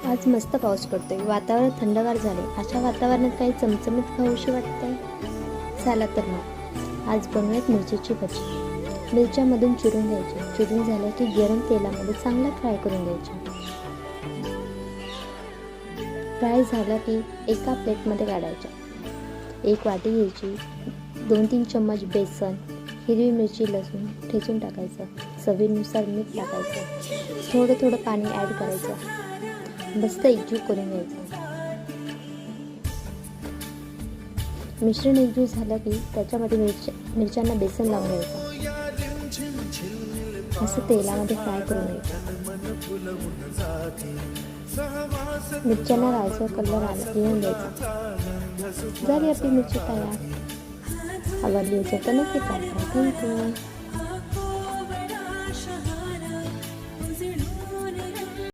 आज मस्त पाऊस पडतोय, वातावरण थंडगार झाले. अशा वातावरणात काही चमचमीत खाऊशी वाटतंय. चला तर मग आज बनवूयात मिरचीची भजी. मिरच्यामधून चिरून घ्यायची. चिरून झाल्या की गरम तेलामध्ये चांगला फ्राय करून घ्यायची. फ्राय झाला की एका प्लेटमध्ये काढायच्या. एक वाटी घ्यायची. 2-3 चम्मच बेसन, हिरवी मिरची, लसूण ठेचून टाकायचं. चवीनुसार मीठ टाकायचं. थोडं थोडं पाणी ॲड करायचं. मस्त एकजीव करून घ्यायचं. मिश्रण एकजीव झालं की त्याच्यामध्ये मिरच्यांना बेसन लावून घ्यायचं. असं तेलामध्ये फ्राय करून घ्यायचं. मिरच्यांना लालसर कलर येऊन द्यायचा. झाली आपली मिरची तयार. आवडली असेल तर नक्की ट्राय करा. थँक्यू.